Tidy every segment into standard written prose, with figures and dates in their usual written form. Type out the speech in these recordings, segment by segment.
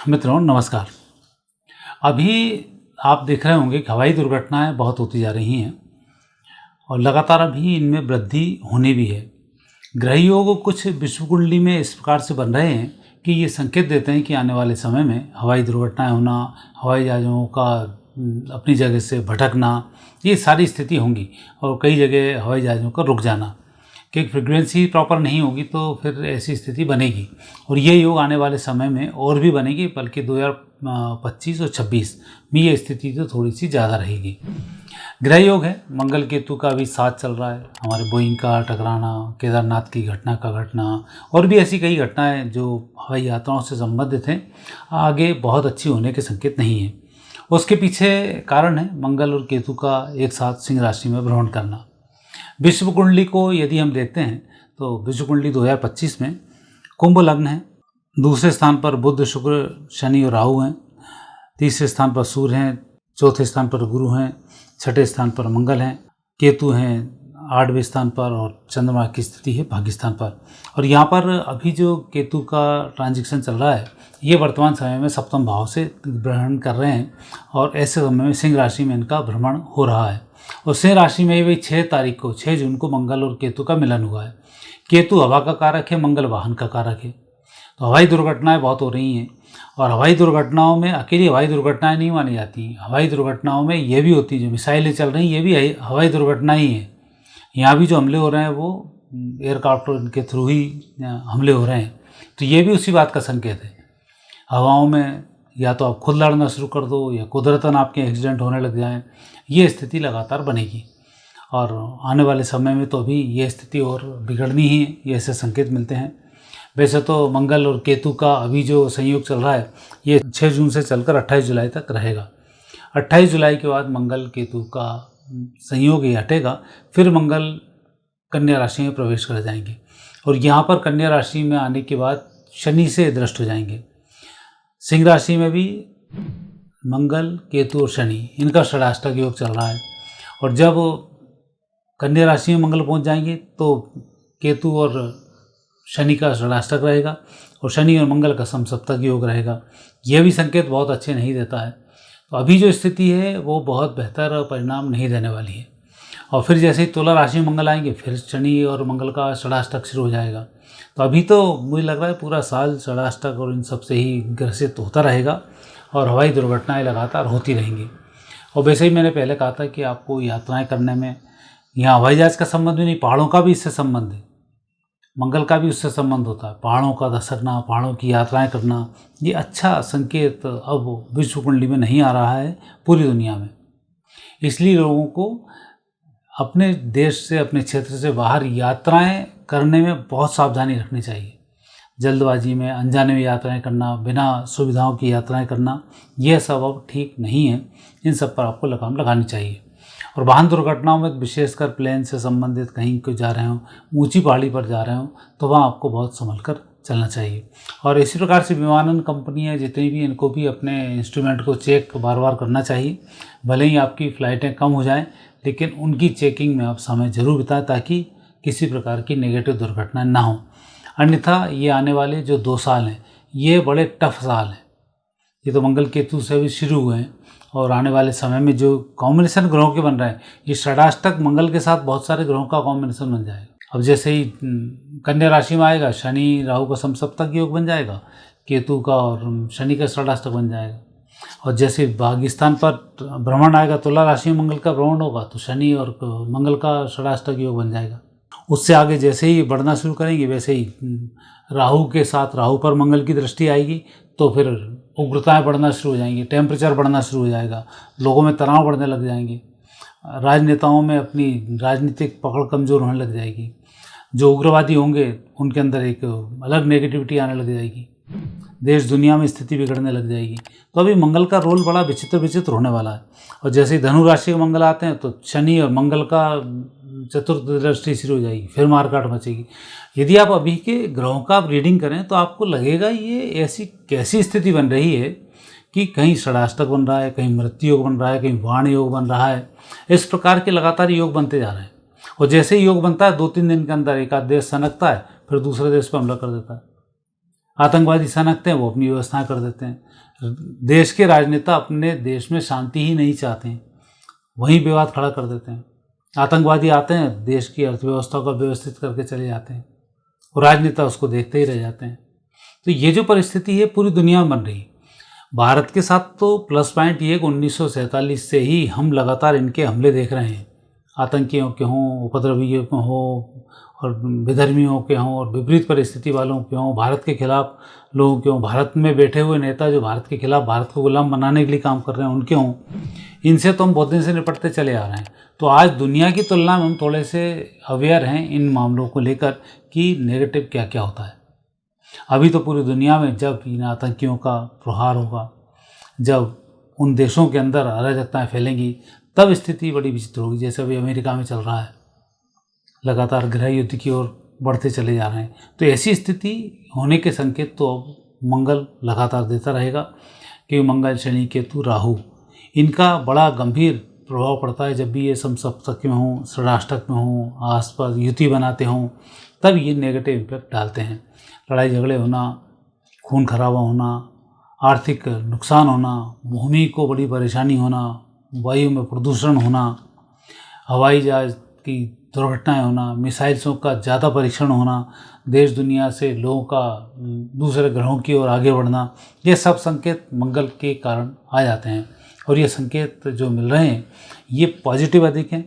मित्रों नमस्कार। अभी आप देख रहे होंगे कि हवाई दुर्घटनाएं बहुत होती जा रही हैं और लगातार अभी इनमें वृद्धि होनी भी है। ग्रह योग कुछ विश्व कुंडली में इस प्रकार से बन रहे हैं कि ये संकेत देते हैं कि आने वाले समय में हवाई दुर्घटनाएं होना, हवाई जहाज़ों का अपनी जगह से भटकना, ये सारी स्थिति होंगी और कई जगह हवाई जहाज़ों का रुक जाना, कि फ्रीक्वेंसी प्रॉपर नहीं होगी तो फिर ऐसी स्थिति बनेगी। और ये योग आने वाले समय में और भी बनेगी, बल्कि 2025 और 26 में ये स्थिति तो थोड़ी सी ज़्यादा रहेगी। ग्रह योग है, मंगल केतु का भी साथ चल रहा है, हमारे बोइंग का टकराना, केदारनाथ की घटना और भी ऐसी कई घटनाएं जो हवाई यात्राओं से संबंधित हैं, आगे बहुत अच्छी होने के संकेत नहीं है। उसके पीछे कारण है मंगल और केतु का एक साथ सिंह राशि में भ्रमण करना। विश्व कुंडली को यदि हम देखते हैं तो विश्व कुंडली 2025 में कुंभ लग्न है, दूसरे स्थान पर बुध, शुक्र, शनि और राहु हैं, तीसरे स्थान पर सूर्य हैं, चौथे स्थान पर गुरु हैं, छठे स्थान पर मंगल हैं, केतु हैं 8वें स्थान पर और चंद्रमा की स्थिति है भाग्य स्थान पर। और यहाँ पर अभी जो केतु का ट्रांजिशन चल रहा है, ये वर्तमान समय में सप्तम भाव से भ्रमण कर रहे हैं और ऐसे समय में सिंह राशि में इनका भ्रमण हो रहा है। और सिंह राशि में भी 6 जून को मंगल और केतु का मिलन हुआ है। केतु हवा का कारक है, मंगल वाहन का कारक है। तो हवाई दुर्घटनाएं बहुत हो रही हैं और हवाई दुर्घटनाओं में अकेली हवाई दुर्घटनाएं नहीं मानी जाती। हवाई दुर्घटनाओं में ये भी होती है, जो मिसाइलें चल रही हैं ये भी हवाई दुर्घटना ही है। यहाँ भी जो हमले हो रहे हैं वो एयरक्राफ्ट के थ्रू ही हमले हो रहे हैं, तो ये भी उसी बात का संकेत है। हवाओं में या तो आप खुद लड़ना शुरू कर दो या कुदरतन आपके एक्सीडेंट होने लग जाएं, ये स्थिति लगातार बनेगी और आने वाले समय में तो अभी ये स्थिति और बिगड़नी ही है, ये ऐसे संकेत मिलते हैं। वैसे तो मंगल और केतु का अभी जो संयोग चल रहा है ये 6 जून से चलकर 28 जुलाई तक रहेगा। 28 जुलाई के बाद मंगल केतु का संयोग ही हटेगा, फिर मंगल कन्या राशि में प्रवेश कर जाएंगे और यहाँ पर कन्या राशि में आने के बाद शनि से दृष्ट हो जाएंगे। सिंह राशि में भी मंगल, केतु और शनि, इनका षडाष्टक योग चल रहा है और जब कन्या राशि में मंगल पहुंच जाएंगे तो केतु और शनि का षडाष्टक रहेगा और शनि और मंगल का समसप्तक योग रहेगा। यह भी संकेत बहुत अच्छे नहीं देता है। तो अभी जो स्थिति है वो बहुत बेहतर परिणाम नहीं देने वाली है। और फिर जैसे ही तुला राशि में मंगल आएंगे फिर शनि और मंगल का षडाष्टक शुरू हो जाएगा। तो अभी तो मुझे लग रहा है पूरा साल षडाष्टक और इन सब से ही ग्रसित होता रहेगा और हवाई दुर्घटनाएं लगातार होती रहेंगी। और वैसे ही मैंने पहले कहा था कि आपको यात्राएं करने में यहाँ हवाई जहाज़ का संबंध भी नहीं, पहाड़ों का भी इससे संबंध है, मंगल का भी उससे संबंध होता है। पहाड़ों का दस्तकना, पहाड़ों की यात्राएं करना, ये अच्छा संकेत अब विश्व कुंडली में नहीं आ रहा है पूरी दुनिया में। इसलिए लोगों को अपने देश से, अपने क्षेत्र से बाहर यात्राएं करने में बहुत सावधानी रखनी चाहिए। जल्दबाजी में, अनजाने में यात्राएं करना, बिना सुविधाओं की यात्राएं करना, यह सब अब ठीक नहीं है। इन सब पर आपको लगाम लगानी चाहिए। और वाहन दुर्घटनाओं में विशेषकर प्लेन से संबंधित कहीं को जा रहे हों, ऊंची पहाड़ी पर जा रहे हों, तो वहाँ आपको बहुत संभल कर चलना चाहिए। और इसी प्रकार से विमानन कंपनियाँ जितनी भी, इनको भी अपने इंस्ट्रूमेंट को चेक बार बार करना चाहिए। भले ही आपकी फ़्लाइटें कम हो जाएं, लेकिन उनकी चेकिंग में आप समय ज़रूर बिताएं ताकि किसी प्रकार की नेगेटिव दुर्घटनाएं ना हो। अन्यथा ये आने वाले जो 2 साल हैं ये बड़े टफ साल हैं। ये तो मंगल केतु से भी शुरू हुए हैं और आने वाले समय में जो कॉम्बिनेशन ग्रहों के बन रहे हैं, ये षडाष्टक मंगल के साथ बहुत सारे ग्रहों का कॉम्बिनेशन बन जाएगा। अब जैसे ही कन्या राशि में आएगा, शनि राहु का समसप्तक योग बन जाएगा, केतु का और शनि का षडाष्टक बन जाएगा। और जैसे भाग्यस्थान पर भ्रमण आएगा, तुला राशि में मंगल का भ्रमण होगा तो शनि और मंगल का षडाष्टक योग बन जाएगा। उससे आगे जैसे ही बढ़ना शुरू करेंगे वैसे ही राहु के साथ, राहु पर मंगल की दृष्टि आएगी तो फिर उग्रताएं बढ़ना शुरू हो जाएंगी, टेम्परेचर बढ़ना शुरू हो जाएगा, लोगों में तनाव बढ़ने लग जाएंगे, राजनेताओं में अपनी राजनीतिक पकड़ कमज़ोर होने लग जाएगी, जो उग्रवादी होंगे उनके अंदर एक अलग नेगेटिविटी आने लग जाएगी, देश दुनिया में स्थिति बिगड़ने लग जाएगी। तो अभी मंगल का रोल बड़ा विचित्र होने वाला है। और जैसे ही धनु राशि के मंगल आते हैं तो शनि और मंगल का चतुर्थ दृष्टि शुरू हो जाएगी, फिर मारकाट मचेगी। यदि आप अभी के ग्रहों का रीडिंग करें तो आपको लगेगा ये ऐसी कैसी स्थिति बन रही है कि कहीं षडाष्टक बन रहा है, कहीं मृत्यु योग बन रहा है, कहीं वाण योग बन रहा है। इस प्रकार के लगातार योग बनते जा रहे हैं और जैसे ही योग बनता है 2-3 दिन के अंदर एक आध देश सनकता है, फिर दूसरे देश पर हमला कर देता है। आतंकवादी सनकते हैं, वो अपनी व्यवस्थाएं कर देते हैं। देश के राजनेता अपने देश में शांति ही नहीं चाहते हैं, वहीं विवाद खड़ा कर देते हैं। आतंकवादी आते हैं, देश की अर्थव्यवस्था को व्यवस्थित करके चले जाते हैं और राजनेता उसको देखते ही रह जाते हैं। तो ये जो परिस्थिति है पूरी दुनिया में बन रही है। भारत के साथ तो प्लस पॉइंट ये कि 1947 से ही हम लगातार इनके हमले देख रहे हैं, आतंकियों के हों, उपद्रवियों के हों और विधर्मियों के हों और विपरीत परिस्थिति वालों के हों, भारत के खिलाफ लोगों के हों, भारत में बैठे हुए नेता जो भारत के खिलाफ भारत को गुलाम बनाने के लिए काम कर रहे हैं उनके हों, इनसे तो हम बहुत दिन से निपटते चले आ रहे हैं। तो आज दुनिया की तुलना में हम थोड़े से अवेयर हैं इन मामलों को लेकर कि नेगेटिव क्या क्या होता है। अभी तो पूरी दुनिया में जब इन आतंकियों का प्रहार होगा, जब उन देशों के अंदर अराजकताएँ फैलेंगी, तब स्थिति बड़ी विचित्र होगी। जैसे अभी अमेरिका में चल रहा है, लगातार गृह युद्ध की ओर बढ़ते चले जा रहे हैं। तो ऐसी स्थिति होने के संकेत तो अब मंगल लगातार देता रहेगा, क्योंकि मंगल, शनि, केतु, राहु, इनका बड़ा गंभीर प्रभाव पड़ता है। जब भी ये समसप्तक में हों, षडाष्टक में हों, आसपास युति बनाते हों, तब ये नेगेटिव इम्पैक्ट डालते हैं। लड़ाई झगड़े होना, खून खराबा होना, आर्थिक नुकसान होना, भूमि को बड़ी परेशानी होना, वायु में प्रदूषण होना, हवाई जहाज की दुर्घटनाएं होना, मिसाइल्सों का ज़्यादा परीक्षण होना, देश दुनिया से लोगों का दूसरे ग्रहों की ओर आगे बढ़ना, ये सब संकेत मंगल के कारण आ जाते हैं। और ये संकेत जो मिल रहे हैं ये पॉजिटिव अधिक हैं,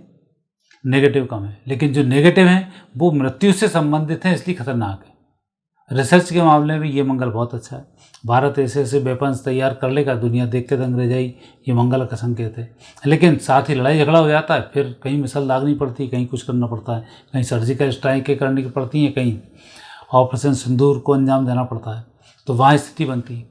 नेगेटिव कम है। लेकिन जो नेगेटिव हैं वो मृत्यु से संबंधित हैं, इसलिए खतरनाक है। रिसर्च के मामले में ये मंगल बहुत अच्छा है। भारत ऐसे ऐसे वेपन्स तैयार कर लेगा, दुनिया देख के दंग रह जाएगी, ये मंगल का संकेत है। लेकिन साथ ही लड़ाई झगड़ा हो जाता है, फिर कहीं मिसाइल दागनी पड़ती है, कहीं कुछ करना पड़ता है, कहीं सर्जिकल स्ट्राइकें करनी पड़ती हैं, कहीं ऑपरेशन सिंदूर को अंजाम देना पड़ता है। तो वहाँ स्थिति बनती है।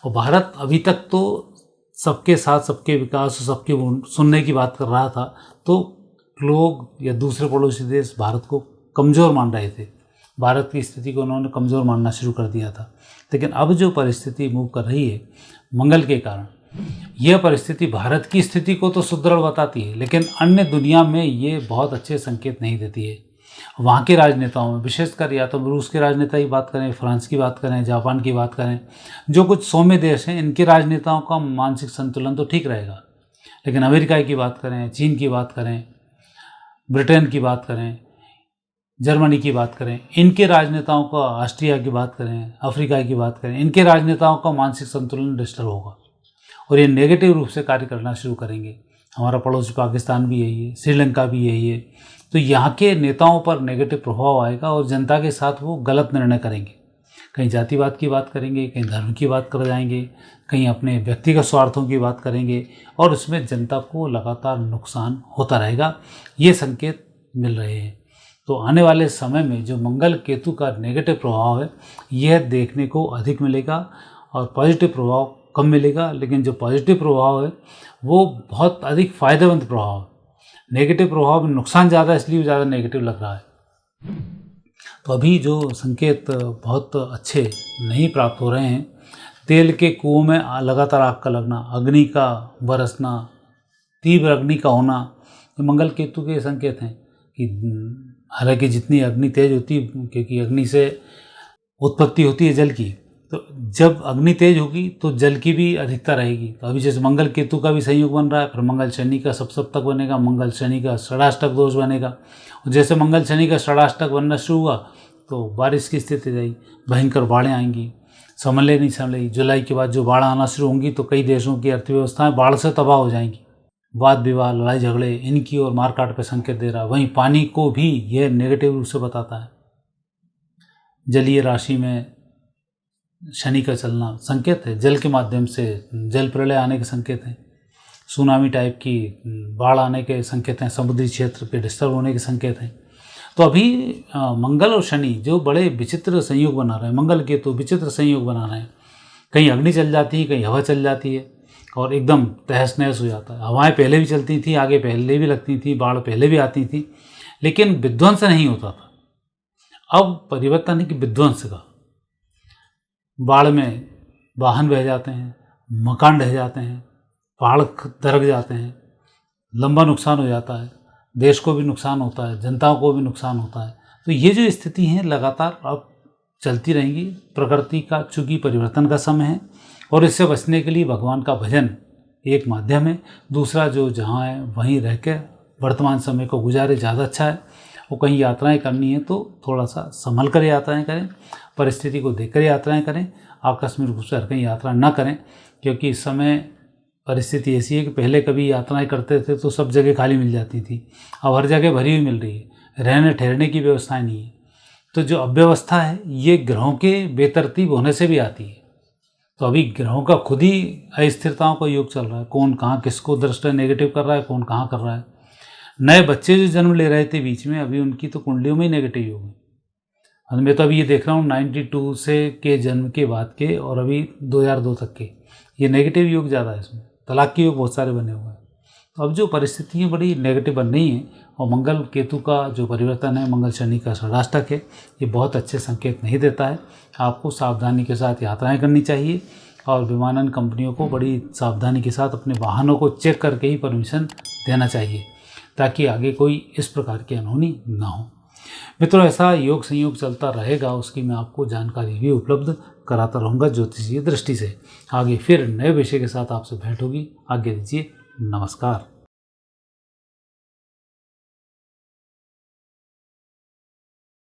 और भारत अभी तक तो सबके साथ सबके विकास और सबके सुनने की बात कर रहा था, तो लोग या दूसरे पड़ोसी देश भारत को कमज़ोर मान रहे थे। भारत की स्थिति को उन्होंने कमज़ोर मानना शुरू कर दिया था। लेकिन अब जो परिस्थिति मूव कर रही है मंगल के कारण, यह परिस्थिति भारत की स्थिति को तो सुदृढ़ बताती है, लेकिन अन्य दुनिया में ये बहुत अच्छे संकेत नहीं देती है। वहाँ के राजनेताओं में विशेषकर, या तो रूस के राजनेता की बात करें, फ्रांस की बात करें, जापान की बात करें, जो कुछ सौम्य देश हैं, इनके राजनेताओं का मानसिक संतुलन तो ठीक रहेगा। लेकिन अमेरिका की बात करें, चीन की बात करें, ब्रिटेन की बात करें, जर्मनी की बात करें, इनके राजनेताओं का, ऑस्ट्रिया की बात करें, अफ्रीका की बात करें, इनके राजनेताओं का मानसिक संतुलन डिस्टर्ब होगा और ये नेगेटिव रूप से कार्य करना शुरू करेंगे। हमारा पड़ोसी पाकिस्तान भी यही है, श्रीलंका भी यही है। तो यहाँ के नेताओं पर नेगेटिव प्रभाव आएगा और जनता के साथ वो गलत निर्णय करेंगे। कहीं जातिवाद की बात करेंगे, कहीं धर्म की बात कर जाएंगे, कहीं अपने व्यक्तिगत स्वार्थों की बात करेंगे और उसमें जनता को लगातार नुकसान होता रहेगा। ये संकेत मिल रहे हैं। तो आने वाले समय में जो मंगल केतु का नेगेटिव प्रभाव है यह देखने को अधिक मिलेगा और पॉजिटिव प्रभाव कम मिलेगा। लेकिन जो पॉजिटिव प्रभाव है वो बहुत अधिक फ़ायदेमंद प्रभाव है। नेगेटिव प्रभाव में नुकसान ज़्यादा, इसलिए ज़्यादा नेगेटिव लग रहा है। तो अभी जो संकेत बहुत अच्छे नहीं प्राप्त हो रहे हैं, तेल के कुओं में लगातार आग का लगना, अग्नि का बरसना, तीव्र अग्नि का होना, तो मंगल केतु के संकेत हैं कि हालांकि जितनी अग्नि तेज होती, क्योंकि अग्नि से उत्पत्ति होती है जल की, तो जब अग्नि तेज होगी तो जल की भी अधिकता रहेगी। तो अभी जैसे मंगल केतु का भी संयोग बन रहा है, फिर मंगल शनि का सप्तक बनेगा, मंगल शनि का षडाष्टक दोष बनेगा। और जैसे मंगल शनि का षडाष्टक बनना शुरू हुआ तो बारिश की स्थिति रही, भयंकर बाढ़ें आएंगी, संभले नहीं संभलेगी। जुलाई के बाद जो बाढ़ आना शुरू होंगी तो कई देशों की अर्थव्यवस्थाएं बाढ़ से तबाह हो जाएंगी। वाद विवाद, लड़ाई झगड़े, इनकी ओर मारकाट पे संकेत दे रहा है। वहीं पानी को भी यह नेगेटिव रूप से बताता है। जलीय राशि में शनि का चलना संकेत है, जल के माध्यम से जल प्रलय आने के संकेत हैं, सुनामी टाइप की बाढ़ आने के संकेत हैं, समुद्री क्षेत्र पे डिस्टर्ब होने के संकेत हैं। तो अभी मंगल और शनि जो बड़े विचित्र संयोग बना रहे हैं, मंगल के तो विचित्र संयोग बना रहे हैं। कहीं अग्नि चल जाती है, कहीं हवा चल जाती है और एकदम तहस नहस हो जाता है। हवाएं पहले भी चलती थी, आगे पहले भी लगती थी, बाढ़ पहले भी आती थी, लेकिन विध्वंस नहीं होता था। अब परिवर्तन है कि विध्वंस का, बाढ़ में वाहन बह जाते हैं, मकान ढह जाते हैं, पहाड़ दरक जाते हैं, लंबा नुकसान हो जाता है, देश को भी नुकसान होता है, जनताओं को भी नुकसान होता है। तो ये जो स्थिति है लगातार अब चलती रहेंगी। प्रकृति का चूंकि परिवर्तन का समय है और इससे बचने के लिए भगवान का भजन एक माध्यम है। दूसरा जो जहाँ है वहीं रह कर वर्तमान समय को गुजारे, ज़्यादा अच्छा है। वो कहीं यात्राएं करनी है तो थोड़ा सा संभल कर यात्राएं करें, परिस्थिति को देखकर यात्राएं करें। आकस्मिक रूप से हर कहीं यात्रा न करें, क्योंकि इस समय परिस्थिति ऐसी है कि पहले कभी यात्राएं करते थे तो सब जगह खाली मिल जाती थी, अब हर जगह भरी हुई मिल रही है, रहने ठहरने की व्यवस्थाएं नहीं है। तो जो अव्यवस्था है ये ग्रहों के बेतरतीब होने से भी आती है। तो अभी ग्रहों का खुद ही अस्थिरताओं का योग चल रहा है, कौन कहाँ किसको दृष्टि नेगेटिव कर रहा है, कौन कहाँ कर रहा है। नए बच्चे जो जन्म ले रहे थे बीच में, अभी उनकी तो कुंडलियों में ही नेगेटिव योग है। मैं तो अभी ये देख रहा हूँ 92 से के जन्म के बाद के और अभी 2002 तक के, ये नेगेटिव योग ज़्यादा है। इसमें तलाक के योग बहुत सारे बने हुए हैं। तो अब जो परिस्थितियाँ बड़ी नेगेटिव बन रही हैं और मंगल केतु का जो परिवर्तन है, मंगल शनि का षडाष्टक है, ये बहुत अच्छे संकेत नहीं देता है। आपको सावधानी के साथ यात्राएं करनी चाहिए और विमानन कंपनियों को बड़ी सावधानी के साथ अपने वाहनों को चेक करके ही परमिशन देना चाहिए, ताकि आगे कोई इस प्रकार की अनहोनी ना हो। मित्रों, ऐसा योग संयोग चलता रहेगा, उसकी मैं आपको जानकारी भी उपलब्ध कराता रहूँगा ज्योतिषीय दृष्टि से। आगे फिर नए विषय के साथ आपसे भेंट होगी। आगे दीजिए, नमस्कार।